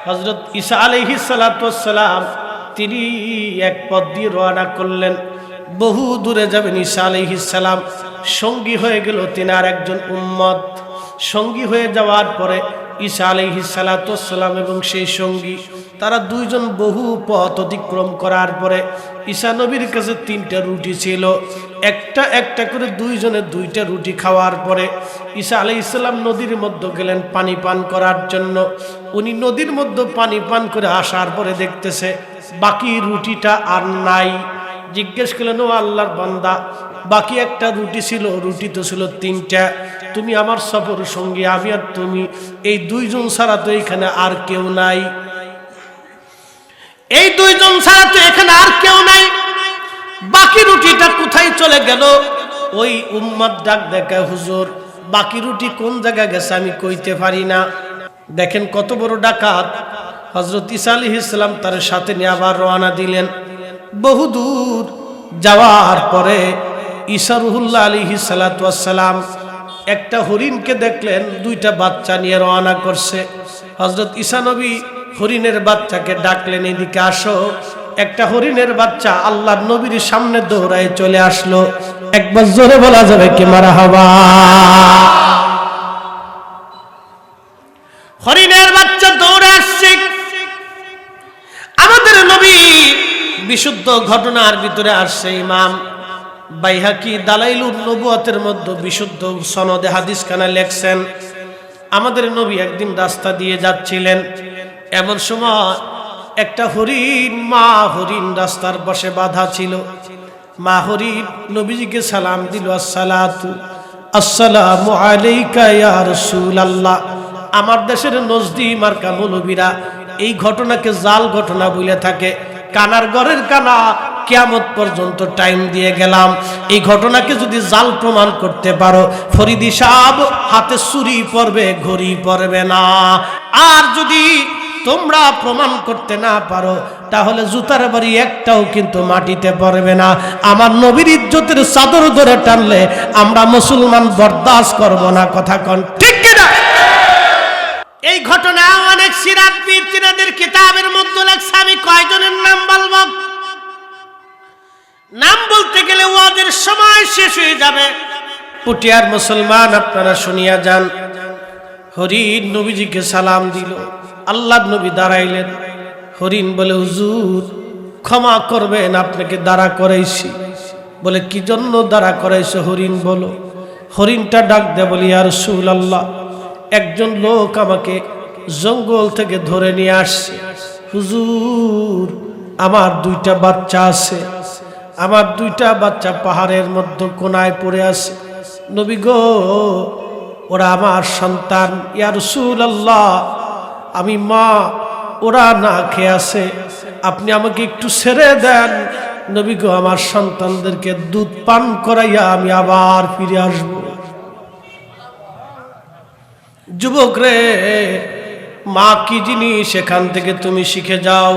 হযরত ঈসা আলাইহিস সালাতু ওয়াস সালাম তিনি এক পথ দিয়ে রওনা করলেন, বহু দূরে যাবেন ঈসা আলাইহিস সালাম। সঙ্গী হয়ে গেল তিনি আর একজন উম্মত। সঙ্গী হয়ে যাওয়ার পরে ঈসা আলাইহিস সালাতু ওয়াস সালাম এবং সেই সঙ্গী তারা দুইজন বহু পথ অতিক্রম করার পরে ঈসা নবীর কাছে 3টা রুটি ছিল। একটা একটা করে দুইজনে 2টা রুটি খাওয়ার পরে ঈসা আলাইহিস সালাম নদীর মধ্যে গেলেন পানি পান করার জন্য। উনি নদীর মধ্যে পানি পান করে আসার পরে দেখতেছে বাকি রুটিটা আর নাই। জিজ্ঞেস করলেন, ও আল্লাহর বান্দা, বাকি একটা রুটি ছিল, রুটি তো ছিল 3টা, তুমি আমার সফর সঙ্গী, আমি আর তুমি, এই দুইজন ছাড়া তো এখানে আর কেউ নাই, এই দুইজন ছাড়া তো এখানে আর কেউ নাই, বাকি রুটিটা কোথায় চলে গেল? ওই উম্মত ডাক দেখে, হুজুর বাকি রুটি কোন জায়গায় গেছে আমি কইতে পারি না। দেখেন কত বড় ডাকাত। হযরত ঈসা আলাইহিস সালাম তার সাথে নিয়ে আবার রওনা দিলেন। বহুদূর যাওয়ার পরে ঈসা রুহুল্লাহ আলাইহিস সালাতু ওয়াস সালাম একটা হরিণকে দেখলেন 2টা বাচ্চা নিয়ে রওনা করছে। হযরত ঈসা নবী হরিণের বাচ্চাকে ডাকলেন, এদিকে আসো। একটা হরিণের বাচ্চা আল্লাহর নবীর সামনে দৌড়ায় চলে আসলো। একবার জোরে বলা যাবে কি মারহাবা? হরিণের বাচ্চা দৌড়ে আসছে। আমাদের নবী বিশুদ্ধ ঘটনার ভিতরে আসছে। ইমাম বাইহাকি দালাইলুন নবুয়াতের মধ্যে বিশুদ্ধ সনদে হাদিস খানা লেখছেন, আমাদের নবী একদিন রাস্তা দিয়ে যাচ্ছিলেন, এমন সময় একটা হরিণ, মা হরিণ রাস্তার পাশে বাঁধা ছিল। মা হরিণ নবীজিকে সালাম দিল, আসসালামু আলাইকা ইয়া রাসূলুল্লাহ। আমার দেশের নজদি মার্কা মৌলবীরা এই ঘটনাকে জাল ঘটনা বলে থাকে। কানার ঘরের কানা, কিয়ামত পর্যন্ত টাইম দিয়ে গেলাম, এই ঘটনাকে যদি জাল প্রমাণ করতে পারো ফরিদি সাহেব হাতে ছুরি পড়বে, ঘড়ি পড়বে না। আর যদি তোমরা প্রমাণ করতে না পারো তাহলে জুতার বাড়ি একটাও কিন্তু মাটিতে পড়বে না। আমার নবীর ইজ্জতের চাদর ধরে টানলে আমরা মুসলমান বরদাস্ত করব না। কথা কোন ঠিক কিনা? এই ঘটনা অনেক সিরাত পীরদের কিতাবের মধ্যে লেখছে। আমি কয়জনের নাম বলবো? নাম বলতে গেলে ওয়াজের সময় শেষ হয়ে যাবে। পুটিয়ার মুসলমান আপনারা শুনিয়া যান। হরিণ নবীজিকে সালাম দিল। আল্লাহর নবী দাঁড়াইলেন। হরিণ বলে, হুজুর ক্ষমা করবেন, আপনাকে দাঁড়া করাইছি। বলে, কি জন্য দাঁড়া করাইছো? হরিণ বলো। হরিণটা ডাক দেয়, বলি, ইয়া রাসূলুল্লাহ, একজন লোক আমাকে জঙ্গল থেকে ধরে নিয়ে আসছে। হুজুর আমার 2টা বাচ্চা আছে, আমার 2টা বাচ্চা পাহাড়ের মধ্যে কোনায় পড়ে আছে। নবী গো, ওরা আমার সন্তান। ইয়া রাসূলুল্লাহ, আমি মা, ওরা না খেয়ে আছে, আপনি আমাকে একটু ছেড়ে দেন। নবী গো, আমার সন্তানদেরকে দুধ পান করাইয়া আমি আবার ফিরে আসব। যুবক রে, মা কি জিনিস সেখান থেকে তুমি শিখে যাও।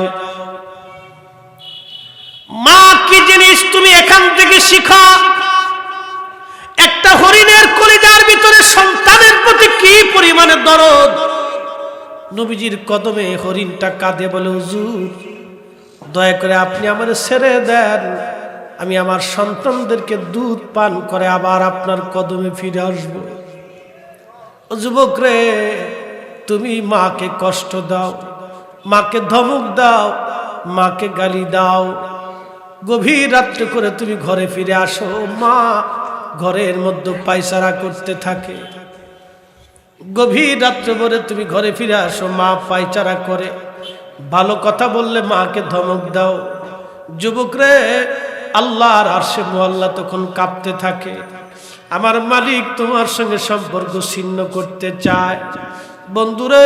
মা কি জিনিস তুমি এখান থেকে শিখো। একটা হরিণের কলিজার ভিতরে সন্তানের প্রতি কি পরিমাণে দরদ। নবীজির কদমে হরিণটা কাঁদে, বলে, হুজুর দয়া করে আপনি আমারে ছেড়ে দেন, আমি আমার সন্তানদেরকে দুধ পান করে আবার আপনার কদমে ফিরে আসব। যুবক রে, তুমি মাকে কষ্ট দাও, মাকে ধমক দাও, মাকে গালি দাও। গভীর রাত্রে করে তুমি ঘরে ফিরে আসো, মা ঘরের মধ্যে পায়চারা করতে থাকে। গভীর রাত্রে ভরে তুমি ঘরে ফিরে আসো, মা পায়চারা করে। ভালো কথা বললে মাকে ধমক দাও। যুবক রে, আল্লাহর আরশে মুআল্লা তখন কাঁপতে থাকে। আমার মালিক তোমার সঙ্গে সম্পর্ক ছিন্ন করতে চায়। বন্ধুরে,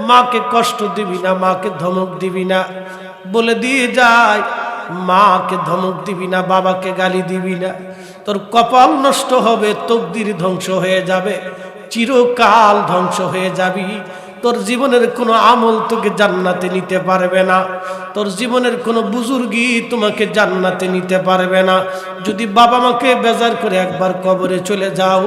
মাকে কষ্ট দিবি না, মাকে ধমক দিবি না, বলে দিয়ে যায়। মাকে ধমক দিবি না, বাবাকে গালি দিবি না, তোর কপাল নষ্ট হবে, তকদির ধ্বংস হয়ে যাবে, চিরকাল ধ্বংস হয়ে যাবি। তোর জীবনের কোনো আমল তোকে জান্নাতে নিতে পারবে না, তোর জীবনের কোনো বুজুর্গি তোমাকে জান্নাতে নিতে পারবে না। যদি বাবা মাকে বেজার করে একবার কবরে চলে যাও,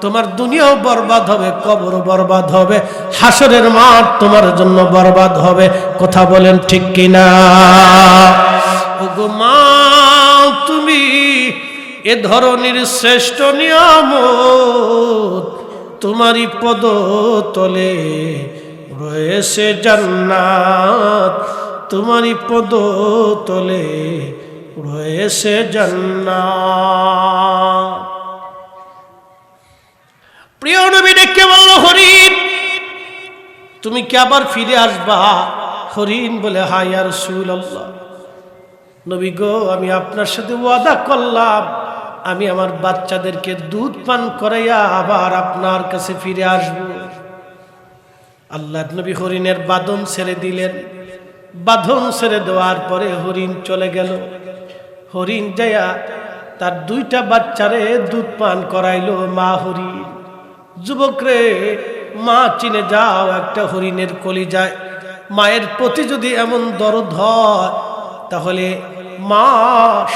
তোমার দুনিয়াও বরবাদ হবে, কবরও বরবাদ হবে, হাসরের মাঠ তোমার জন্য বরবাদ হবে। কথা বলেন ঠিক কিনা? ওগো মা, তুমি এ ধরনের শ্রেষ্ঠ নিয়ামত, তোমারই পদতলে রয়েছে জান্নাত, তোমারই পদতলে রয়েছে জান্নাত। প্রিয় নবী ডেকে বলল, হরিণ তুমি কি আবার ফিরে আসবা? হরিণ বলে, হ্যাঁ ইয়া রাসূলুল্লাহ। নবী গো, আমি আপনার সাথে ওয়াদা করলাম আমি আমার বাচ্চাদেরকে দুধ পান করাইয়া আবার আপনার কাছে ফিরে আসব। আল্লাহর নবী হরিণের বাঁধন ছেড়ে দিলেন। বাঁধন ছেড়ে দেওয়ার পরে হরিণ চলে গেল। হরিণ যাইয়া তার দুইটা বাচ্চারে দুধ পান করাইলো মা হরিণ। যুবকরে, মা চিনে যাও, একটা হরিণের কলিজায় মায়ের প্রতি যদি এমন দরদ হয়, তাহলে মা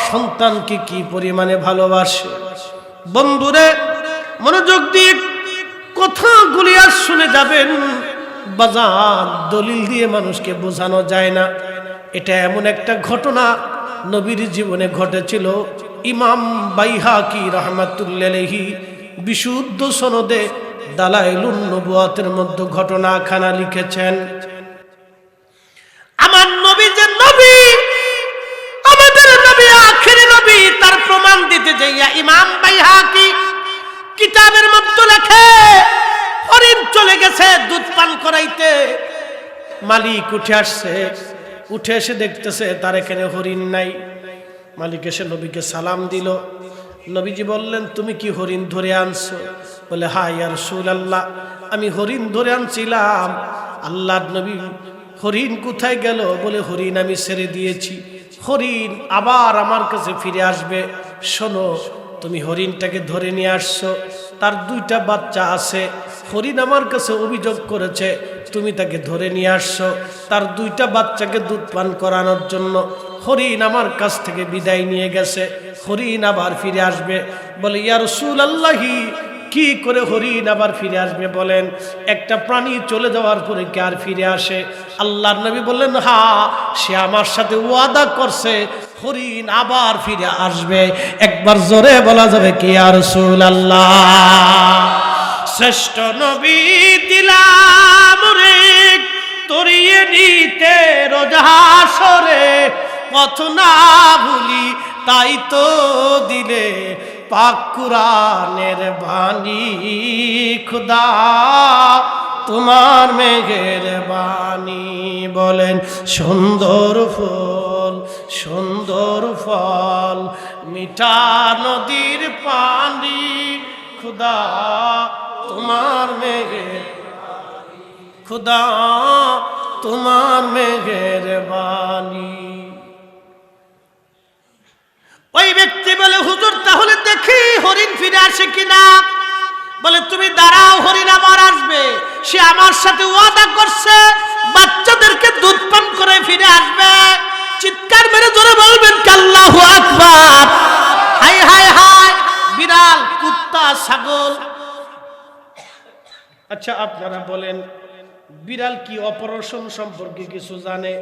সন্তানকে কি পরিমাণে ভালোবাসে। বন্ধুরে, মনোযোগ দিয়ে কথাগুলি আর শুনে যাবেন। বাজার দলিল দিয়ে মানুষকে বোঝানো যায় না। এটা এমন একটা ঘটনা নবীর জীবনে ঘটেছিল। ইমাম বাইহাকি রাহমাতুল্লাহি আলাইহি বিশুদ্ধ সনদে দালাইলুন নবুয়াতের মধ্যে ঘটনাখানা লিখেছেন। আমার নবী যে নবী, আমাদের নবী আখেরি নবী, তার প্রমাণ দিতে যাইয়া ইমাম বাইহাকি কিতাবের মধ্যে লেখে, হরিণ চলে গেছে দুধ পান করাইতে। মালিক উঠে আসছে, উঠে এসে দেখতেছে তার এখানে হরিণ নাই। মালিক এসে নবীকে সালাম দিল। নবীজি বললেন, তুমি কি হরিণ ধরে আনছো? বলে, হ্যাঁ ইয়া রাসূলুল্লাহ, আমি হরিণ ধরে আনছিলাম। আল্লাহর নবী, হরিণ কোথায় গেল? বলে, হরিণ আমি ছেড়ে দিয়েছি, হরিণ আবার আমার কাছে ফিরে আসবে। শোনো, তুমি হরিণটাকে ধরে নিয়ে আসছো, তার দুইটা বাচ্চা আছে। হরিণ আমার কাছে অভিযোগ করেছে তুমি তাকে ধরে নিয়ে আসছো তার দুইটা বাচ্চাকে দুধ পান করানোর জন্য। হরিণ আমার কাছ থেকে বিদায় নিয়ে গেছে, হরিণ আবার ফিরে আসবে। বলে, ইয়া রাসূলুল্লাহ, কি করে হরিণ আবার ফিরে আসবে বলেন? একটা প্রাণী চলে যাওয়ার পরে কি আর ফিরে আসে? আল্লাহর নবী বললেন, হ্যাঁ, সে আমার সাথে ওয়াদা করছে হরিণ আবার ফিরে আসবে। একবার জোরে বলা যাবে কি ইয়া রাসূলুল্লাহ? শ্রেষ্ঠ নবী দিলাম রে তরিয়ে নিতে রোজা হাসরে, পথ না ভুলি তাই তো দিলে পাক কুরআনের বাণী। খুদা তোমার মেঘের বাণী। বলেন, সুন্দর ফুল সুন্দর ফল, মিঠা নদীর পানি, খুদা তোমার মেঘের, খুদা তোমার মেঘের বাণী। ওই ব্যক্তি বলে, হুজুর তাহলে দেখি হরিণ ফিরে আসে কিনা। বলে, তুমি দাঁড়াও, হরিণ আবার আসবে। সে আমার সাথে ওয়াদা করছে বাচ্চাদেরকে দুধ পান করে ফিরে আসবে। চিৎকার মেরে জোরে বলবেন আল্লাহু আকবার। হায় হায় হায়, বিড়াল, কুত্তা, ছাগল। আচ্ছা, আপনারা বলেন, বিড়াল কি অপারেশন সম্পর্কে কিছু জানে?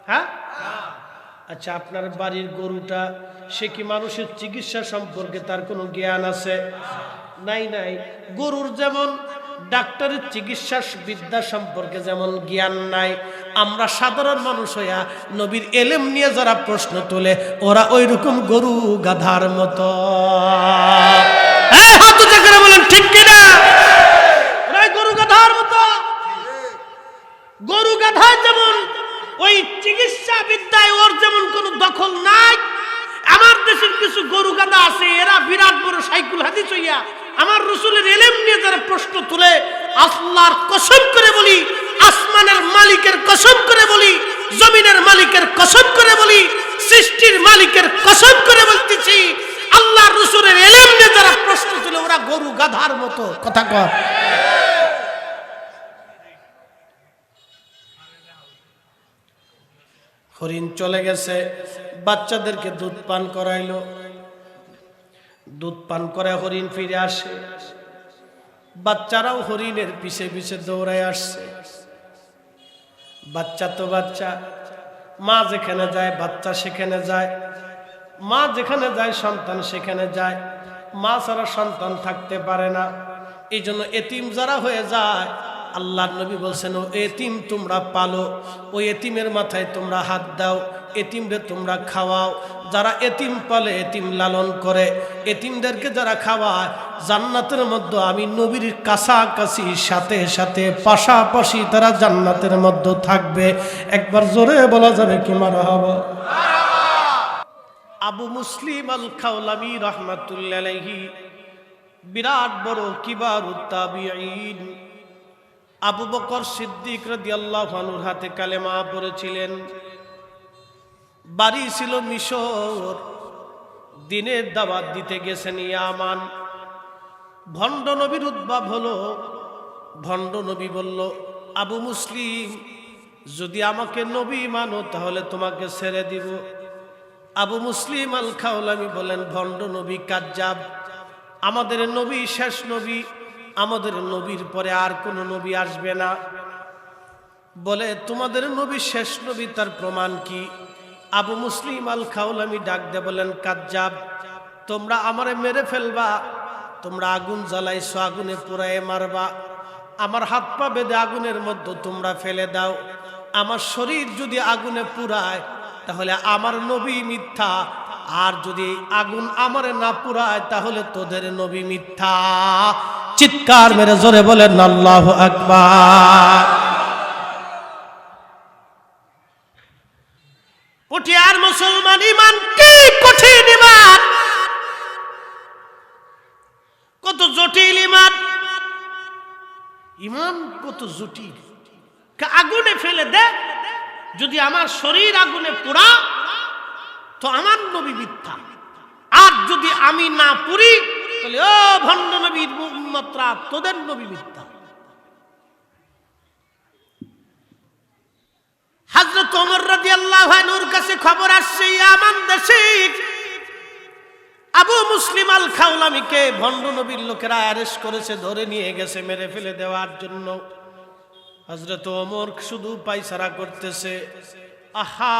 হ্যাঁ। আচ্ছা, আপনার বাড়ির গরুটা, সে কি মানুষের চিকিৎসা সম্পর্কে তার কোনো জ্ঞান আছে? নাই নাই। গরুর যেমন ডাক্তারের চিকিৎসা বিদ্যা সম্পর্কে যেমন জ্ঞান নাই, আমরা সাধারণ মানুষ হইয়া নবীর এলেম নিয়ে যারা প্রশ্ন তোলে, ওরা ওই রকম গরু গাধার মতো। হাত উঁচু করে বলেন ঠিক কিনা? গরু গাধার মতো। গরু গাধায় যেমন ওই চিকিৎসা বিদ্যায় ওর যেমন কোনো দখল নাই, আমার দেশের কিছু গরু গাধা আছে, এরা বিরাট বড় সাইকুল হাদিস হইয়া আমার রাসূলের ইলম নিয়ে যারা প্রশ্ন তুলে, আল্লাহর কসম করে বলি, আসমানের মালিকের কসম করে বলি, জমিনের মালিকের কসম করে বলি, সৃষ্টির মালিকের কসম করে বলতেছি, আল্লাহর রাসূলের ইলম নিয়ে যারা প্রশ্ন তুলে ওরা গরু গাধার মতো। কথা কয়। হরিণ চলে গেছে, বাচ্চাদেরকে দুধ পান করাইলো। দুধ পান করে হরিণ ফিরে আসে, বাচ্চারাও হরিণের পিছে পিছে দৌড়ায় আসছে। বাচ্চা তো বাচ্চা, মা যেখানে যায় বাচ্চা সেখানে যায়, মা যেখানে যায় সন্তান সেখানে যায়, মা ছাড়া সন্তান থাকতে পারে না। এই জন্য এতিম যারা হয়ে যায়, আল্লাহর নবী বলছেন ও এতিম তোমরা পালো, ওই এতিমের মাথায় তোমরা হাত দাও, এতিমরে তোমরা খাওয়াও। যারা এতিম পালে, এতিম লালন করে, এতিমদেরকে যারা খাওয়ায়, জান্নাতের মধ্যে আমি নবীর কাছাকাছি সাথে সাথে পাশাপাশি তারা জান্নাতের মধ্যে থাকবে। একবার জোরে বলা যাবে কি মারহাবা। আবু মুসলিম আল খাওলামি রাহমাতুল্লাহি আলাইহি বিরাট বড় কিবারুত তাবিঈন, আবু বকর সিদ্দিক রাদিয়াল্লাহু আনহুর হাতে কালেমা পড়েছিলেন। বাড়ি ছিল মিশর, দিনের দাওয়াত দিতে গেছেন ইয়ামান। ভণ্ড নবীর উদ্ভব হলো। ভণ্ড নবী বলল, আবু মুসলিম যদি আমাকে নবী মানো তাহলে তোমাকে ছেড়ে দিব। আবু মুসলিম আল খাওলামি বলেন, ভণ্ড নবী কাজ্জাব, আমাদের নবী শেষ নবী, আমাদের নবীর পরে আর কোন নবী আসবে না। বলে, তোমাদের নবী শেষ নবী, তার প্রমাণ কি? আবু মুসলিম আল খাওলামি ডাক দে বলেন, কাজ্জাব, তোমরা আমারে মেরে ফেলবা, তোমরা আগুন জ্বালাইছো, আগুনে পুড়ায় মারবা, আমার হাত পা বেঁধে আগুনের মধ্যে তোমরা ফেলে দাও। আমার শরীর যদি আগুনে পুড়ায় তাহলে আমার নবী মিথ্যা, আর যদি আগুন আমারে না পুড়ায় তাহলে তোদের নবী মিথ্যা। চিৎকার মেরে জোরে বলেন আল্লাহু আকবার। পটিয়ার মুসলমান, ইমান কি কঠিন ইমান, কত জটিল ইমান, ইমান কত জটিল। আগুনে ফেলে দে, যদি আমার শরীর আগুনে পোড়া তো আমার নবী মিথ্যা, আর যদি আমি না পুরি তাহলে ও ভণ্ড নবীর উম্মতরা তোদের নবী মিথ্যা। হযরত ওমর রাদিয়াল্লাহু আনহুর কাছে খবর আসছে, ইয়ামান দেশে আবু মুসলিম আল খাওলামিকে ভণ্ড নবীর লোকেরা অ্যারেস্ট করেছে, ধরে নিয়ে গেছে মেরে ফেলে দেওয়ার জন্য। হযরত ওমর শুধু পায়চারা করতেছে, আহা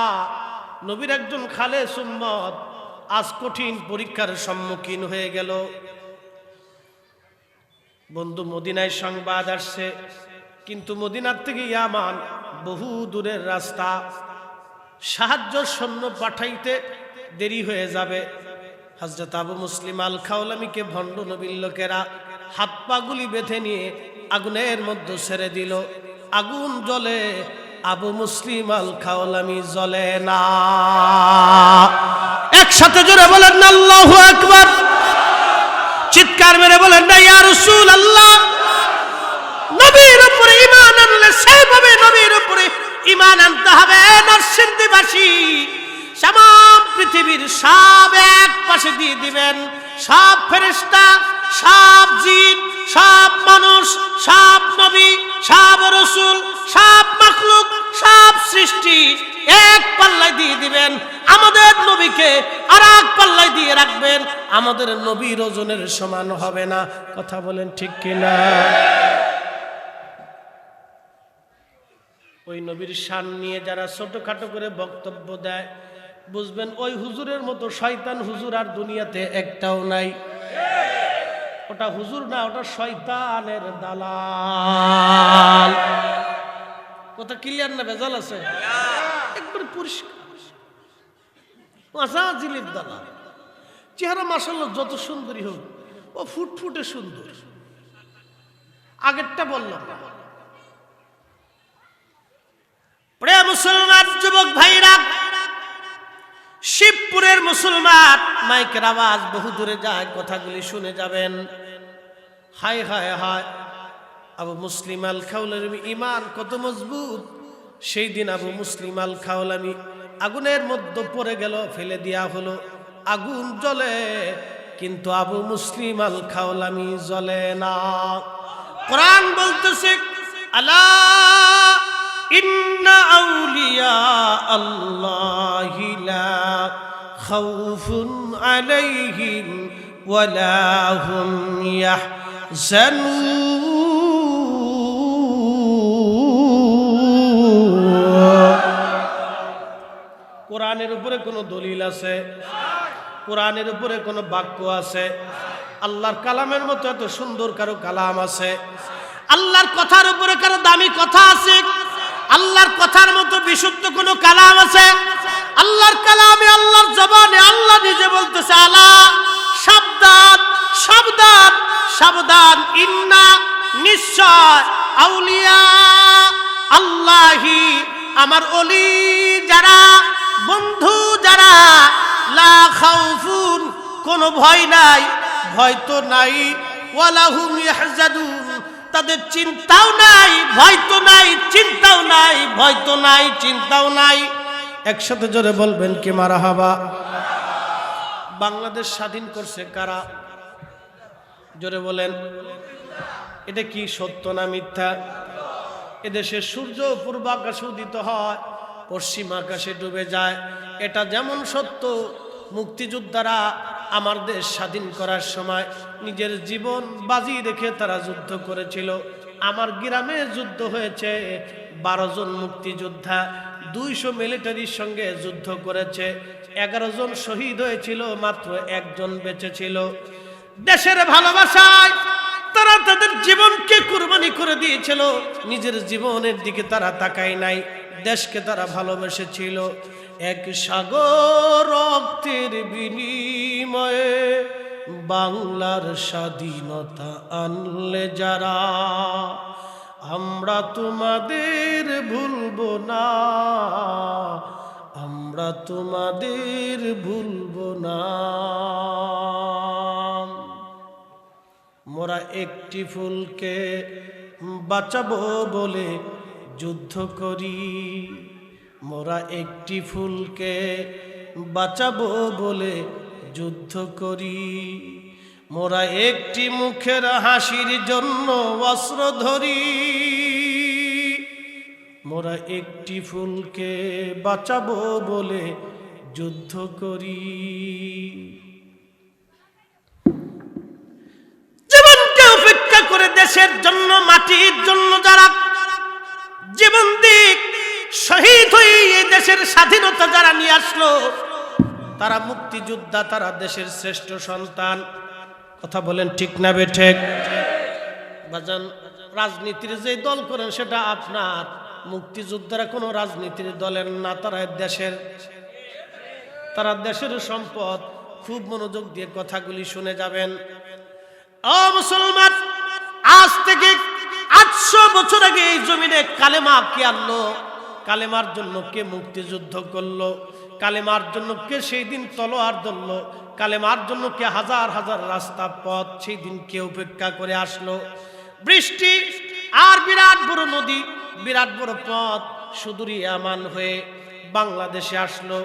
নবীর একজন খালেস উম্মত আজ কঠিন পরীক্ষার সম্মুখীন হয়ে গেল। বন্ধু, মদিনায় সংবাদ আসছে, কিন্তু মদিনার থেকে ইয়ামান বহু দূরের রাস্তা, সাহায্য সৈন্য পাঠাইতে দেরি হয়ে যাবে। হযরত আবু মুসলিম আল খাওলামিকে ভণ্ড নবীর লোকেরা হাত পাগুলি বেঁধে নিয়ে আগুনের মধ্যে ছেড়ে দিল। আগুন জ্বলে, আবু মুসলিম আল খাওলামি জ্বলে না। একসাথে জোরে বলেন না আল্লাহু আকবার। চিৎকার মেরে বলেন না ইয়া রাসূলুল্লাহ। নবীর উপরে ঈমান আনলে সেইভাবে নবীর উপরে ঈমান আনতে হবে। নরসিংদীবাসী সামাম পৃথিবীর সব এক পাশে দিয়ে দিবেন, সব ফেরেশতা, সব জিন, সব মানুষ, সব নবী, সব রাসূল, সব মাখলুক, সব সৃষ্টি এক পাল্লায় দিয়ে দিবেন। আমাদের নবীকে আর এক পাল্লায় দিয়ে রাখবেন, আমাদের নবীর ওজনের সমান হবে না। কথা বলেন ঠিক কিনা? ওই নবীর শান নিয়ে যারা ছোটখাটো করে বক্তব্য দেয়, বুঝবেন ওই হুজুরের মতো শয়তান হুজুর আর দুনিয়াতে একটাও নাই। ওটা হুজুর না, ওটা শয়তানের দালাল। কথা ক্লিয়ার না? ভেজাল আছে? একবার পরিষ্কার। জিলির দালাল। চেহারা মাশাআল্লাহ যত সুন্দরী হোক, ও ফুটফুটে সুন্দর। আগেরটা বললাম। প্রিয় মুসলমান যুবক ভাইরা, শিবপুরের মুসলমান, মাইকের আওয়াজ বহু দূরে যায়, কথাগুলি শুনে যাবেন। হায় হায় হায়, আবু মুসলিম আল খাওলামি ঈমান কত মজবুত। সেই দিন আবু মুসলিম আল খাওলামি আগুনের মধ্যে পড়ে গেল, ফেলে দেয়া হলো। আগুন জ্বলে, কিন্তু আবু মুসলিম আল খাওলামি জ্বলে না। কোরআন বলতেছে, আলা ইন্না আউলিয়া আউলিয়া আল্লাহি লা খাউফুন আলাইহিম ওয়ালা হুম ইয়াহজানুন। কোরআনের উপরে কোনো দলিল আছে? কোরআনের উপরে কোনো বাক্য আছে? আল্লাহর কালামের মতো এত সুন্দর কারো কালাম আছে? আল্লাহর কথার উপরে কারো দামি কথা আছে? আল্লাহর কথার মতো বিশুদ্ধ কোনো কালাম আছে? আল্লাহর কালামে, আল্লাহর জবানে আল্লাহ নিজে বলতেছে, আলা সাবধান, সাবধান, সাবধান, ইন্না নিশ্চয়, আউলিয়া আল্লাহি আমার ওলি যারা, বন্ধু যারা, লা খাউফুন কোনো ভয় নাই, ভয় তো নাই, ওয়ালা হুম ইয়াহজানুন তাদের চিন্তাও নাই, ভয় তো নাই, চিন্তাও নাই, ভয় তো নাই, চিন্তাও নাই। একসাথে জোরে বলবেন কি মারহাবা। বাংলাদেশ স্বাধীন করছে কারা? জোরে বলেন। এটা কি সত্য না মিথ্যা? এদেশে সূর্য পূর্ব আকাশে উদিত হয়, পশ্চিম আকাশে ডুবে যায়। এটা যেমন সত্য, মুক্তিযোদ্ধারা আমার দেশ স্বাধীন করার সময় নিজের জীবন বাজি রেখে তারা যুদ্ধ করেছিল। আমার গ্রামে যুদ্ধ হয়েছে 12 জন মুক্তিযোদ্ধা 200 মিলিটারির সঙ্গে যুদ্ধ করেছে। 11 জন শহীদ হয়েছিল, মাত্র 1 জন বেঁচে ছিল। দেশের ভালোবাসায় তারা তাদের জীবনকে কুরবানি করে দিয়েছিল, নিজের জীবনের দিকে তারা তাকায় নাই, দেশকে তারা ভালোবেসেছিল। এক সাগর রক্তের বিনিময়ে বাংলার স্বাধীনতা আনলে যারা, আমরা তোমাদের ভুলবো না, আমরা তোমাদের ভুলবো না। মোরা একটি ফুলকে বাঁচাবো বলে যুদ্ধ করি, মোরা একটি ফুলকে বাঁচাবো বলে যুদ্ধ করি, মোরা একটি মুখের হাসির জন্য অস্ত্র ধরি, মোরা একটি ফুলকে বাঁচাবো বলে যুদ্ধ করি। জীবনকে উপেক্ষা করে দেশের জন্য, মাটির জন্য যারা জীবন দিক শহীদ হয়ে এই দেশের স্বাধীনতা যারা নিয়ে আসলো, তারা মুক্তিযোদ্ধা, তারা দেশের শ্রেষ্ঠ সন্তান। কথা বলেন ঠিক না বেঠিক? বাজান, রাজনীতির যে দল করেন সেটা আপনার, মুক্তিযোদ্ধারা কোনো রাজনীতির দলের না, তারা দেশের সম্পদ। খুব মনোযোগ দিয়ে কথাগুলি শুনে যাবেন। ও মুসলমান, আজ থেকে 800 বছর আগে এই জমিনে কালেমা কে আনলো? কালেমার জন্য কে মুক্তিযুদ্ধ করলো? কালেমার জন্য কে সেই দিন তলোয়ার ধরলো? কালেমার জন্য কে হাজার হাজার রাস্তা পথ সেই দিন কে উপেক্ষা করে আসলো? বৃষ্টি আর বিরাট বড় নদী, বিরাট বড় পথ সুদূর ইয়ামান হয়ে বাংলাদেশে আসলো,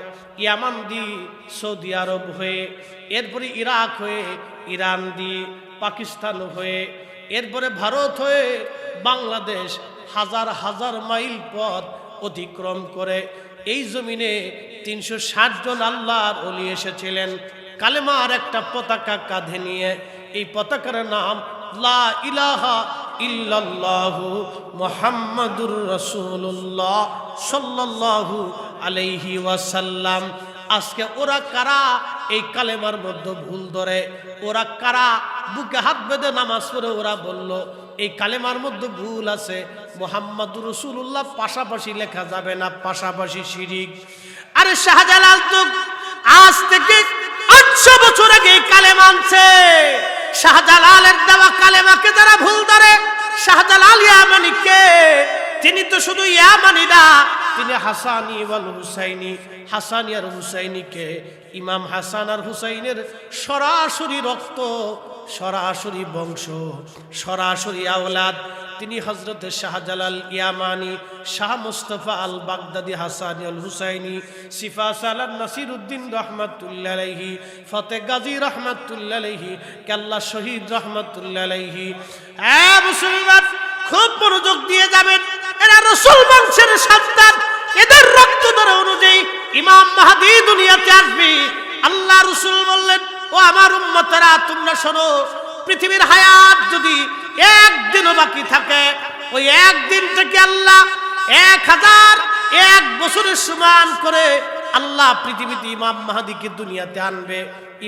ইয়ামান দিয়ে সৌদি আরব হয়ে, এরপরে ইরাক হয়ে, ইরান দিয়ে পাকিস্তান হয়ে, এরপরে ভারত হয়ে বাংলাদেশ হাজার হাজার মাইল পথ অতিক্রম করে এই জমিনে 360 জন আল্লাহর ওলি এসেছিলেন কালেমার একটা পতাকা কাঁধে নিয়ে। এই পতাকার নাম লা ইলাহা ইল্লাল্লাহু মুহাম্মাদুর রাসূলুল্লাহ সাল্লাল্লাহু আলাইহি ওয়াসাল্লাম। আজকে ওরা কারা এই কালেমার মধ্যে ভুল ধরে? ওরা কারা বুকে হাত বেঁধে নামাজ পড়ে ওরা বলল এই কালেমার মধ্যে ভুল আছে, মুহাম্মাদুর রাসূলুল্লাহ পাশাপাশি লেখা যাবে না, পাশাপাশি শিরিক। আরে শাহজালাল তো আজ থেকে 800 বছর আগে কালেমা আনছে। শাহজালালের দেওয়া কালেমাকে যারা ভুল ধরে, শাহজালাল ইয়ামানি কে? তিনি তো শুধু ইয়ামানি না, তিনি হাসানি ওয়াল হুসাইনি। হাসানি আর হুসাইনিকে, ইমাম হাসান আর হুসাইনের সরাসরি রক্ত, সরাসরি বংশ, সরাসরি আওলাদ। তিনি হযরতে শাহজালাল ইয়ামানি, শাহ মুস্তাফা আল বাগদাদি, হাসানি আল হুসাইনি, সিফা সালাম নাসিরউদ্দিন রহমাতুল্লাহ আলাইহি, ফতেহ গাজী রহমাতুল্লাহ আলাইহি, কেল্লা শহীদ রহমাতুল্লাহ আলাইহি। মুসলমান খুব মনোযোগ দিয়ে যাবেন, এরা রাসূল বংশের সন্তান, এদের মাহদী দুনিয়াতে আসবে। আল্লাহ রাসূল বললেন, ও আমার উম্মতেরা তোমরা শোনো, পৃথিবীর হায়াত যদি একদিনও বাকি থাকে, ওই একদিন থেকে আল্লাহ 1001 বছরের সমান করে আল্লাহ পৃথিবীতে ইমাম মাহদীকে দুনিয়াতে আনবে।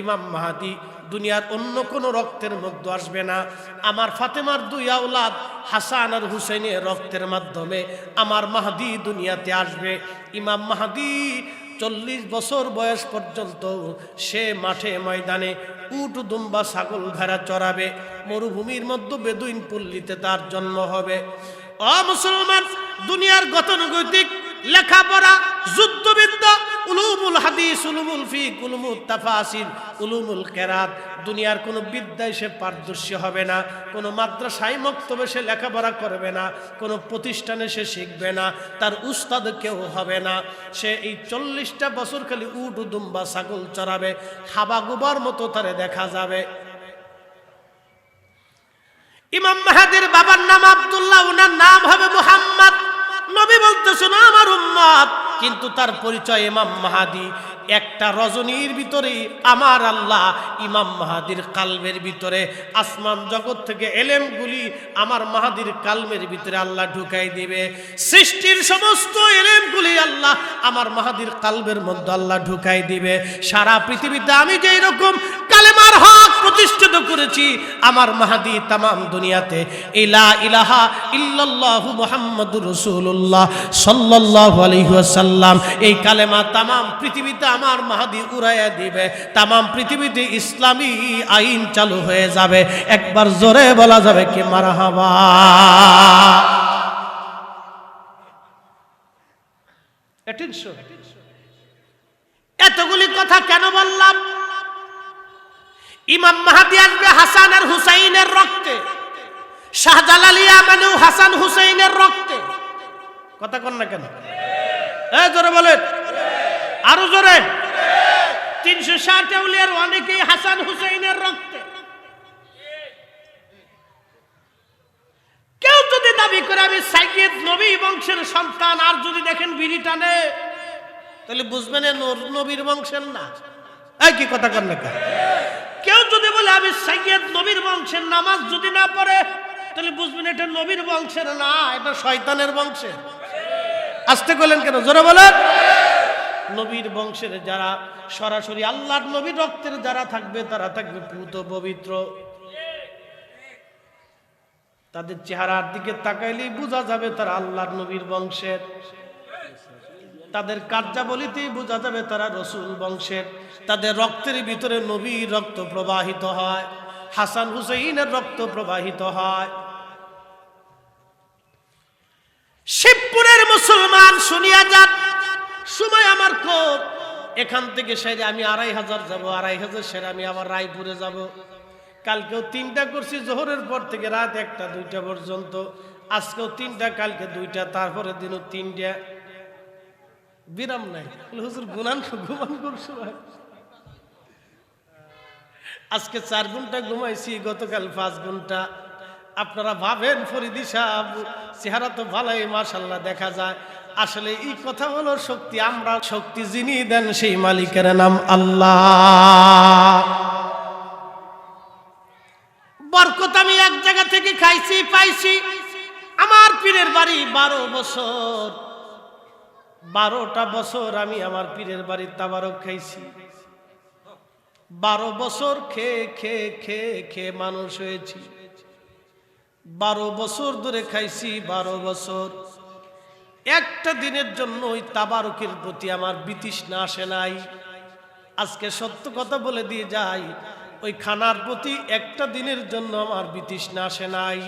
ইমাম মাহদী দুনিয়ার অন্য কোনো রক্তের মধ্যে আসবে না। আমার ফাতেমার 2 আওলাদ হাসান আর হুসাইনের রক্তের মাধ্যমে আমার মাহদী দুনিয়াতে আসবে। ইমাম মাহদী 40 বছর বয়স পর্যন্ত সে মাঠে ময়দানে উট দুম্বা ছাগল ভেড়া চড়াবে। মরুভূমির মধ্যে বেদুইন পল্লীতে তার জন্ম হবে। ও মুসলমান, দুনিয়ার গতানুগতিক লেখাপড়া, যুদ্ধবিদ্যা, উলুমুল হাদিস, উলুমুল ফিক, উলুমুল তাফাসির, উলুমুল কেরাত, দুনিয়ার কোনো বিদ্যায় সে পারদর্শী হবে না। কোনো মাদ্রাসায় মক্তবে সে লেখাপড়া করবে না, কোনো প্রতিষ্ঠানে সে শিখবে না, তার উস্তাদ কেউ হবে না। সে এই 40টা বছর খালি উট দুম্বা ছাগল চড়াবে, হাবা গুবার মতো তারে দেখা যাবে। ইমাম মাহদীর বাবার নাম আব্দুল্লাহ, ওনার নাম হবে মুহাম্মদ। নবী বলতেছেন আমার উম্মত, কিন্তু তার পরিচয় ইমাম মাহদী। একটা রজনীর ভিতরে আমার আল্লাহ ইমাম মাহদীর কালবের ভিতরে আসমান জগৎ থেকে এলেমগুলি আমার মাহদীর কালবের ভিতরে আল্লাহ ঢুকাই দিবে। সৃষ্টির সমস্ত এলেমগুলি আল্লাহ আমার মাহদীর কালবের মধ্যে আল্লাহ ঢুকাই দিবে। সারা পৃথিবীতে আমি যেই রকম কালেমার হক প্রতিষ্ঠিত করেছি, আমার মাহদী তামাম দুনিয়াতে লা ইলাহা ইল্লাল্লাহু মুহাম্মাদুর রাসূলুল্লাহ সাল্লাল্লাহু আলাইহি ওয়াসাল্লাম, এই কালেমা তামাম পৃথিবীতে আমার মাহদী উড়াইয়া দিবে। তামাম পৃথিবীতে ইসলামী আইন চালু হয়ে যাবে। একবার জোরে বলা যাবে কি মারহাবা। এতগুলি কথা কেন বললাম? ইমাম মাহদী আসবে হাসান আর হুসাইনের রক্তে, শাহজালালিয়া মানেও হাসান হুসাইনের রক্তে। কথা কন না কেন? জোরে বলেন, আরো জোরে। 360 আউলিয়ার অনেকেই হাসান হুসাইনের রক্তে। কেউ যদি দাবি করে আমি সাইয়্যিদ নবী বংশের সন্তান, আর যদি দেখেন বিড়ি টানে, তাহলে বুঝবেন নবীর বংশের না। এই কি কথা কন না কেন? কেউ যদি বলে আমি সাইয়্যিদ নবীর বংশের, নামাজ যদি না পড়ে, তাহলে বুঝবেন এটা নবীর বংশের না, এটা শয়তানের বংশের। আসতে কইলেন কেন? জোরে বলেন। নবীর বংশের যারা সরাসরি আল্লাহর নবীর রক্তের যারা থাকবে, তারা থাকবে পুত পবিত্র। তাদের চেহারার দিকে তাকাইলেই বোঝা যাবে তারা আল্লাহর নবীর বংশের। তাদের কার্যাবলীতেই বোঝা যাবে তারা রসুল বংশের। তাদের রক্তের ভিতরে নবীর রক্ত প্রবাহিত হয়, হাসান হুসাইনের রক্ত প্রবাহিত হয়। শিবপুরের মুসলমান শুনিয়া যান, সময় আমার খুব, এখান থেকে সেরে আমি 2500 যাব, 2500 সেরে আমি আবার রায়পুরে যাব। কালকেও 3টা করছি, জোহরের পর থেকে রাত 1টা 2টা পর্যন্ত। আজকেও 3টা, কালকে 2টা, তারপরে দিনও 3টা, বিরাম নাই। হুজুর ঘুমান করছো? আজকে 4 ঘন্টা ঘুমাইছি, গতকাল 5 ঘন্টা। আপনারা ভাবেন ফরিদি সাহেব চেহারা তো ভালোই মাশাআল্লাহ দেখা যায়, আসলে এই কথা হলো শক্তি। আমরা শক্তি যিনি দেন সেই মালিকের নাম আল্লাহ। বরকত আমি এক জায়গা থেকে খাইছি পাইছি। আমার পীরের বাড়ি 12 বছর, 12টা বছর আমি আমার পীরের বাড়ির তাবারক খাইছি। 12 বছর খেয়ে খেয়ে খেয়ে খেয়ে মানুষ হয়েছি। 12 বছর ধরে খাইছি, 12 বছর। একটা দিনের জন্য ওই তাবারকের প্রতি আমার বিতৃষ্ণা আসে নাই। আজকে সত্য কথা বলে দিয়ে যাই, ওই খানার প্রতি একটা দিনের জন্য আমার বিতৃষ্ণা আসে নাই।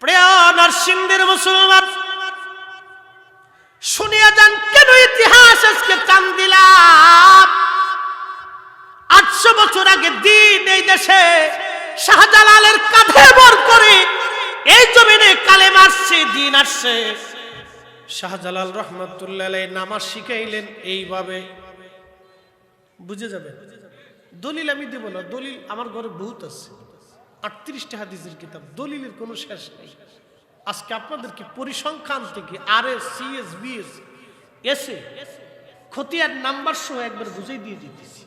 প্রিয় নরসিংদীর মুসলমান শুনিয়া যান, কেন ইতিহাস আজকে টান দিলাম। 800 বছর আগে দিন এই দেশে শাহজালালের কাঁধে ভর করে এই জমিনে কালেমা আসছে, দিন আসছে। শাহজালাল রহমতুল্লাহ আলাইহি নামাজ শিখাইলেন এইভাবে, বুঝে যাবে। দলিল আমি দেব না, দলিল আমার ঘরে বহুত আছে, 38টা হাদিসের কিতাব, দলিলের কোনো শেষ নেই। আজকে আপনাদেরকে পরিসংখ্যান থেকে RS CS BS এসে খতিয়ার নাম্বার সহ একবার বুঝিয়ে দিয়ে দিতেছি।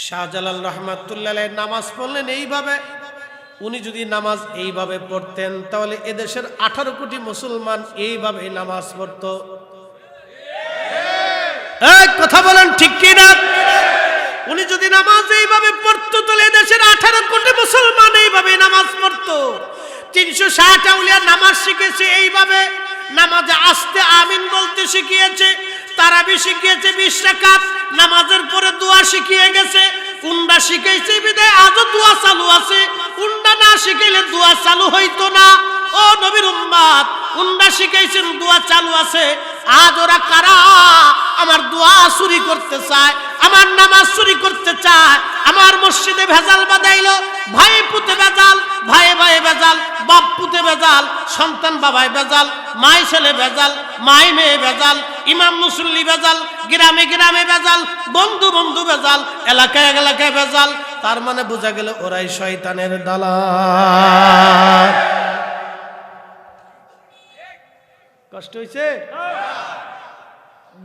শাহজালাল রহমাতুল্লাহ আলাইহি নামাজ পড়লেন এইভাবে। উনি যদি নামাজ এইভাবে পড়তেন তাহলে এদেশের 18 কোটি মুসলমান এইভাবে নামাজ পড়তো। এই কথা বলেন ঠিক কি না? উনি যদি নামাজ এইভাবে পড়তো তাহলে এদেশের 18 কোটি মুসলমান এইভাবে নামাজ পড়তো। 360 আউলিয়া নামাজ শিখেছে এইভাবে। নামাজে আস্তে আমিন বলতে শিখিয়েছে, তারাবি শিখিয়েছে 20 রাকাত, নামাজের পরে দোয়া শিখিয়ে গেছে। উন্ডা শিখাইছে বিদায় আজও দোয়া চালু আছে। উন্ডা না শিখাইলে দোয়া চালু হইতো না। ও নবীর উম্মত, উন্ডা শিখাইছেন, দোয়া চালু আছে। আজ ওরা কারা আমার দোয়া চুরি করতে চায়, আমার নামাজ চুরি করতে চায়, আমার মসজিদে ভেজাল বাঁধাইলো। ভাই পুতে ভেজাল, ভাই ভাই ভেজাল, বাপ পুতে ভেজাল, সন্তান বাবায় ভেজাল, মাই ছেলে ভেজাল, মাই মেয়ে ভেজাল, ইমাম মুসল্লি ভেজাল, গ্রামে গ্রামে ভেজাল, বন্ধু বন্ধু ভেজাল, এলাকায় এলাকায় ভেজাল। তার মানে বোঝা গেল ওরাই শয়তানের দালাল। কষ্ট হয়েছে?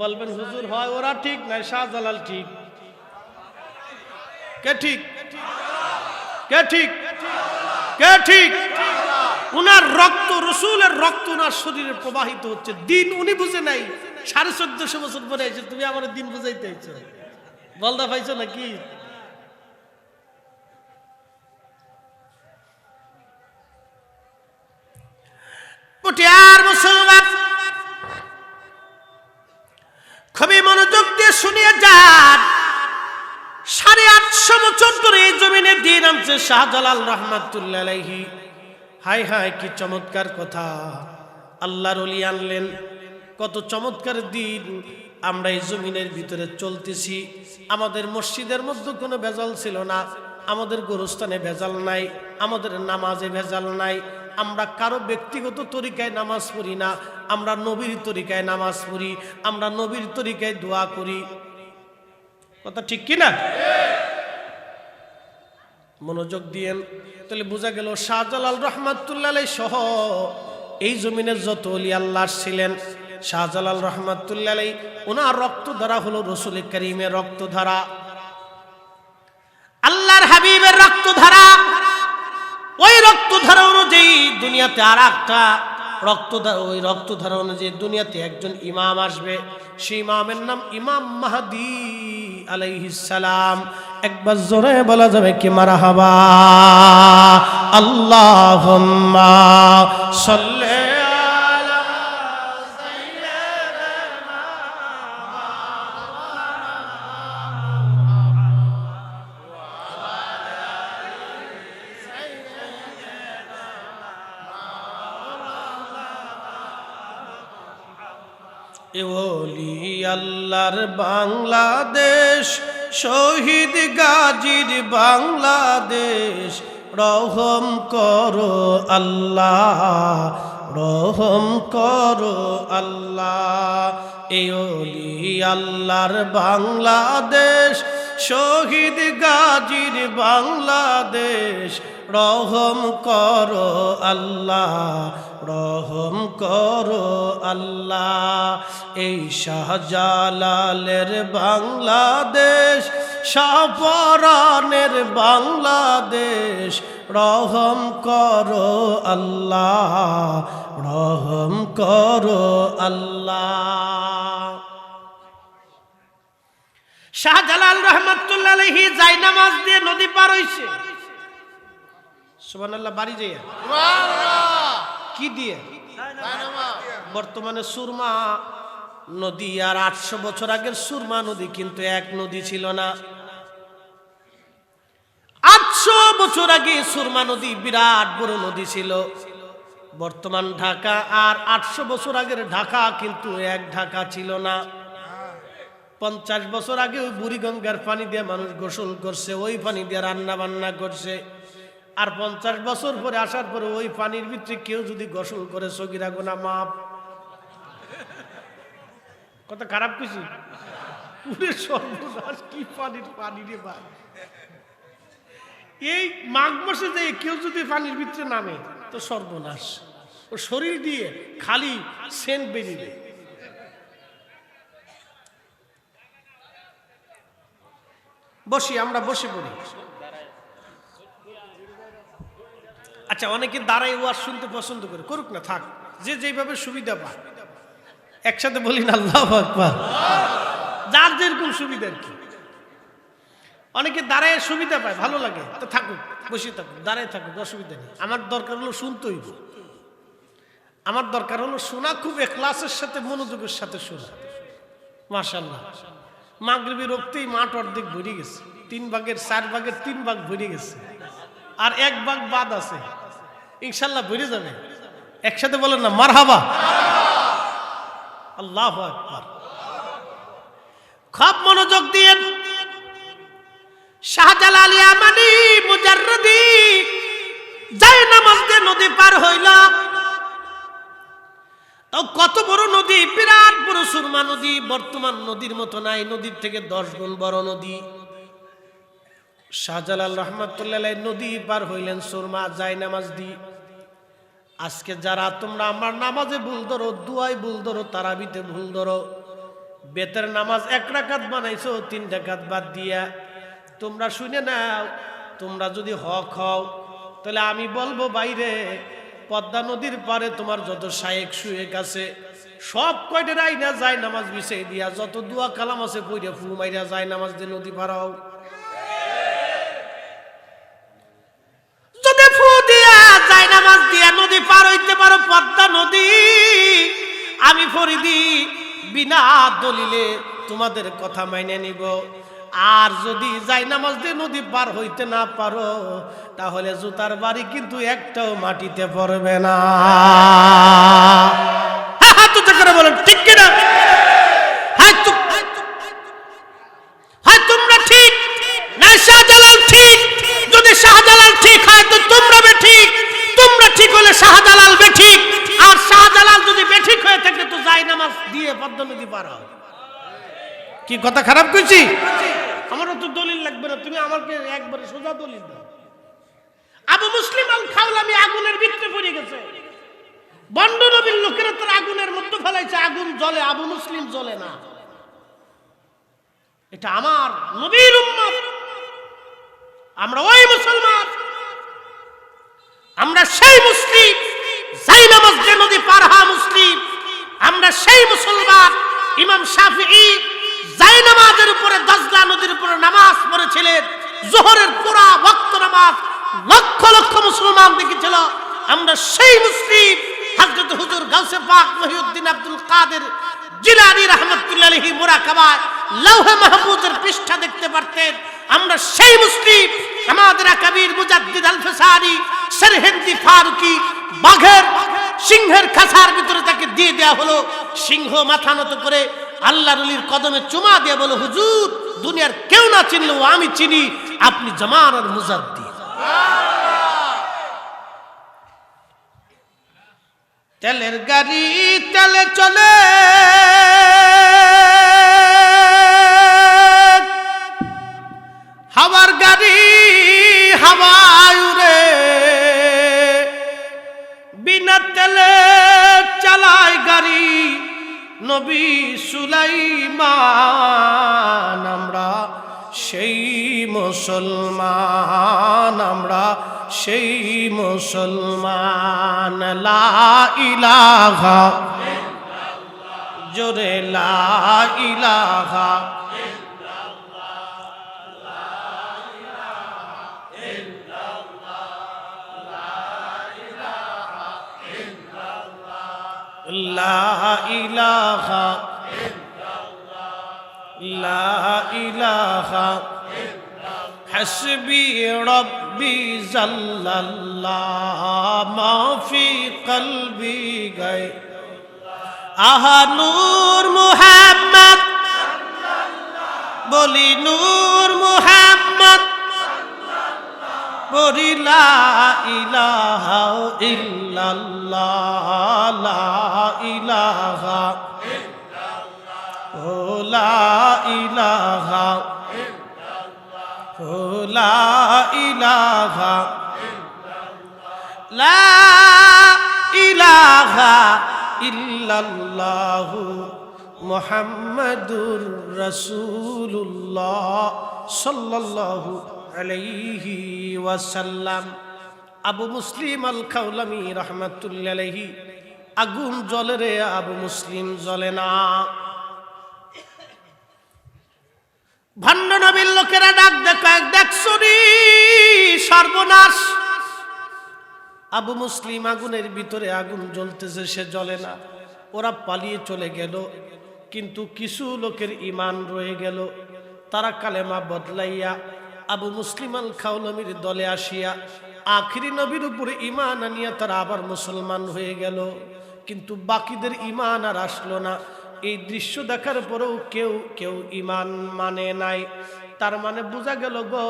বলবেন হুজুর হয় ওরা ঠিক না শাহজালাল ঠিক? কে ঠিক? কে ঠিক? কে ঠিক? উনার রক্ত, রসুলের রক্ত উনার শরীরে প্রবাহিত হচ্ছে। দিন উনি বুঝে নাই। 1450 বছর পরে এসে তুমি আমার দিন বুঝাইতে চাইছো, বলদা পাইছো নাকি? পুটিয়ার মুসলমান খুবই মনোযোগ দিয়ে শুনিয়ে যান। 850 বছর ধরে এই জমিনে দিন আনছে শাহজালাল রহমাতুল্লাহ আলাইহি। হাই হাই কি চমৎকার কথা! আল্লাহর ওলি আনলেন, কত চমৎকার দিন। আমরা এই জমিনের ভিতরে চলতেছি। আমাদের মসজিদের মধ্যে কোনো ভেজাল ছিল না, আমাদের গোরস্থানে ভেজাল নাই, আমাদের নামাজে ভেজাল নাই। আমরা কারো ব্যক্তিগত তরিকায় নামাজ পড়ি না, আমরা নবীর তরিকায় নামাজ পড়ি, আমরা নবীর তরিকায় দোয়া করি। কথা ঠিক কি না? মনোযোগ দিয়েন। তাহলে বোঝা গেল শাহজালাল রহমাতুল্লাহ আলাইহি সহ এই জমিনের যত ওলি আল্লাহ ছিলেন, শাহজালাল রহমাতুল্লাহ আলাইহি ওনার রক্তধারা হলো রাসূল কারীমের রক্তধারা, আল্লাহর হাবিবের রক্তধারা। ওই রক্তধারা অনুযায়ী দুনিয়াতে আর একটা রক্তধারা, ওই রক্তধারা অনুযায়ী দুনিয়াতে একজন ইমাম আসবে। সেই ইমামের নাম ইমাম মাহদী আলাইহিস সালাম। একবার জোরে বলা যাবে কি মারহাবা? আল্লাহুম্মা সাল্লি আলা সাইয়্যিদিনা ওলি আল্লাহর বাংলাদেশ, শহীদ গাজীর বাংলাদেশ, রহম করো আল্লাহ, রহম করো আল্লাহ। এই ওলি আল্লাহর বাংলাদেশ, শহীদ গাজীর বাংলাদেশ, রহম করো আল্লাহ, রহম করো আল্লাহ। এই শাহজালালের বাংলাদেশ, শাহপরানের বাংলাদেশ, রহম করো আল্লাহ, রহম করো আল্লাহ। শাহজালাল রহমাতুল্লাহ আলাইহি জায়নামাজ দিয়ে নদী পার হইছে। সুবহানাল্লাহ। বাড়ি যাইয়া কি দিয়ে? বর্তমানে সুরমা নদী আর 800 বছর আগের সুরমা নদী কিন্তু এক নদী ছিল না। 800 বছর আগে সুরমা নদী বিরাট বড় নদী ছিল। বর্তমান ঢাকা আর 800 বছর আগের ঢাকা কিন্তু এক ঢাকা ছিল না। 50 বছর আগে ওই বুড়িগঙ্গার পানি দিয়ে মানুষ গোসল করছে, ওই পানি দিয়ে রান্না বান্না করছে। আর 50 বছর পরে আসার পরে ওই পানির ভিতরে কেউ যদি গোসল করে সগীরা গুনাহ মাফ। কত খারাপ কিছু! পুরে সর্বনাশ! কি পানির পানি রে ভাই! এই মাঘ মাসে যে কেউ যদি পানির ভিতরে নামে তো সর্বনাশ। ও শরীর দিয়ে খালি সেন্ট বেরিয়ে। বসি, আমরা বসে পড়ি। আচ্ছা, অনেকে দাঁড়ায় ওয়াজ শুনতে পছন্দ করে, করুক না, থাক, যে যেভাবে সুবিধা পায়। একসাথে বলি না আল্লাহু আকবার। যার যেরকম সুবিধা আর কি। অনেকে দাঁড়ায় সুবিধা পায়, ভালো লাগে, তো থাকুক, বসে থাকুক, দাঁড়ায় থাকুক, অসুবিধা নেই। আমার দরকার হলো শুনতেই, আমার দরকার হলো শোনা, খুব ইখলাসের সাথে মনোযোগের সাথে শোনা। মাশাআল্লাহ, মাগরিবের রক্তেই মাঠ অর্ধেক ভরে গেছে, 3 ভাগের 4 ভাগের 3 ভাগ ভরে গেছে, আর 1 ভাগ বাদ আছে, ইনশাআল্লাহ ভরে যাবে। একসাথে বলেন না মারহাবা। আল্লাহু আকবার। খুব মনোযোগ দিয়ে শাহজালাল ইয়ামানি মুজাররদি যায় নামাজ দিয়ে নদী পার হইল। তো কত বড় নদী, বিরাট বড় সুরমা নদী, বর্তমান নদীর মতো নাই, নদীর থেকে 10 গুণ বড় নদী। শাহজালাল রহমাতুল্লাহ আলাইহি নদী পার হইলেন সুরমা যায় নামাজ দি। আজকে যারা তোমরা আমার নামাজে ভুল ধরো, দুয়ায় ভুল ধরো, তারাবিতে ভুল ধরো, বেতের নামাজ 1 রাকাত বানাইছো 3 রাকাত বাদ দিয়া, তোমরা শুনে নাও, তোমরা যদি হক হও তাহলে আমি বলবো বাইরে পদ্মা নদীর পারে তোমার যত শায়েক শুয়েক আছে সব কয়টার আইনা যায় নামাজ বিছাই দিয়া, যত দোয়া কালাম আছে পইরা ফু মাইরা যায় নামাজ দিয়ে নদী পার হও। যদি ফু দিয়া যায় নামাজ দিয়া নদী পার হইতে পারো পদ্মা নদী, আমি ফরিদি বিনা দলিলে তোমাদের কথা মাইনে নিব। আর যদি যাই নামাজ দিয়ে নদী পার হইতে না পারো তাহলে জুতার বাড়ি কিন্তু একটাও মাটিতে পড়বে না। হাত উঁচু করে বলেন ঠিক কিনা? হ্যাঁ, তোমরা ঠিক না, শাহজালাল ঠিক। যদি শাহজালাল ঠিক হয় তো তোমরা বেঠিক, তোমরা ঠিক হলে শাহজালাল বেঠিক, আর শাহজালাল যদি বেঠিক হয়ে থাকে তো যাই নামাজ দিয়ে পদ্মা নদী পার হও। কি কথা খারাপ কইছি? আমারও তো দলিল লাগবে না, তুমি আমাকে একবারে সোজা দলিল দাও। আবু মুসলিম আল খাওলামি আগুনের ভিতরে পড়ে গেছে, বন্ড নবীর লোকেরা তার আগুনের মধ্যে ফেলাইছে, আগুন জ্বলে, আবু মুসলিম জ্বলে না। এটা আমার নবীর উম্মত, আমরা ওই মুসলমান, আমরা সেই মুসলিম যাই নামাজ দিয়ে নদী পার হওয়া মুসলিম, আমরা সেই মুসলমান। ইমাম শাফিঈ যাই নামাজের উপরে দজলা নদীর উপরে নামাজ পড়েছিলেন, যোহরের পুরা ওয়াক্ত নামাজ লক্ষ লক্ষ মুসলমান দেখেছিল। আমরা সেই মুসলিম। হযরত হুজুর গাউসে পাক মহিউদ্দিন আব্দুল কাদের জিলানী রাহমাতুল্লাহি আলাইহি মুরাকাবায় লৌহে মাহফুজের পৃষ্ঠা দেখতে পারতেন। আমরা সেই মুসলিম। আমাদের আকাবির মুজাদ্দিদ আল ফিসারি সরহিন্দি ফারুকি বাঘের সিংহের খাঁচার ভিতরে তাকে দিয়ে দেয়া হলো, সিংহ মাথা নত করে আল্লাহর ওলির কদমে চুমা দিয়ে বলো, হুজুর দুনিয়ার কেউ না চিনলেও আমি চিনি, আপনি জামানার মুজাদ্দিদ। তেলের গাড়ি তেলে চলে, হাওয়ার গাড়ি হাওয়ায় উড়ে, বিনা তেলে চালায় গাড়ি নবী সুলাইমান। আমরা সেই মুসলমান, আমরা সেই মুসলমান। লা ইলাহা ইল্লাল্লাহ, জোরে লা ইলাহা লা ইলাহা লা ইলাহা হাসবি রব্বি জাল্লাল্লাহ মা ফি কলবি গায়। আহা নূর মুহাম্মদ, বলি নূর মুহাম্মদ, বলি লা ইলাহা ইল্লাল্লাহ, লা ইলাহা ও লা ইলাহা ও লা ইলাহা লা ইলাহা ইলাহা ইল্লাল্লাহু মুহাম্মাদুর রাসূলুল্লাহ সাল্লাল্লাহু আলাইহি ওয়াসাল্লাম। আবু মুসলিম আল খাওলামি রাহমাতুল্লাহি আলাইহি, আগুন জ্বলে রে আবু মুসলিম জ্বলে না। ভণ্ড নবীর লোকেরা ডাক দেখায়, দেখছো নি সর্বনাশ, আবু মুসলিম আগুনের ভিতরে, আগুন জ্বলতেছে, সে জ্বলে না। ওরা পালিয়ে চলে গেল, কিন্তু কিছু লোকের ঈমান রয়ে গেল। তারা কালেমা বদলাইয়া আবু মুসলিম আল খাওলামির দলে আসিয়া আখিরি নবীর উপরে ঈমান আনিয়া তারা আবার মুসলমান হয়ে গেল। কিন্তু বাকিদের ঈমান আর আসলো না। এই দৃশ্য দেখার পরেও কেউ কেউ ঈমান মানে নাই। তার মানে বোঝা গেল গো,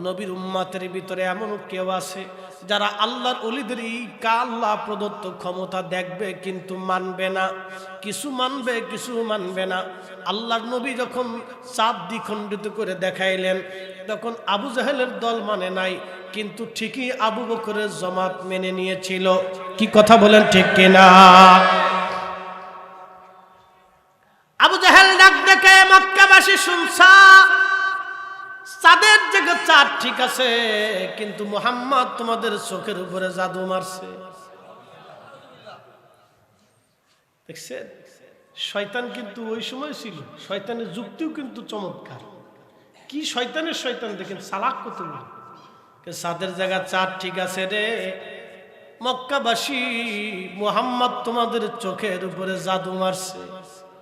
নবীর উম্মতের ভিতরে এমন কেউ আছে যারা আল্লাহর ওলিদের এই আল্লাহ প্রদত্ত ক্ষমতা দেখবে কিন্তু মানবে না। কিছু মানবে, কিছু মানবে না। আল্লাহর নবী যখন চাঁদ দ্বিখণ্ডিত করে দেখাইলেন, তখন আবু জাহেলের দল মানে নাই, কিন্তু ঠিকই আবু বকরের জামাত মেনে নিয়েছিল। কি কথা বলেন ঠিক কিনা? আবু জাহেল ডাক দেখে, মক্কাবাসী শুনছা চাঁদের জায়গা চাঁদ ঠিক আছে, কিন্তু মুহাম্মদ তোমাদের চোখের উপরে জাদু মারছে। দেখছেন, শয়তান কিন্তু ওই সময় ছিল, শয়তানের যুক্তিও কিন্তু চমৎকার। কি শয়তানের শয়তান দেখেন, চালাক কত। চাঁদের জায়গা চাঁদ ঠিক আছে রে মক্কাবাসী, মুহাম্মদ তোমাদের চোখের উপরে জাদু মারছে।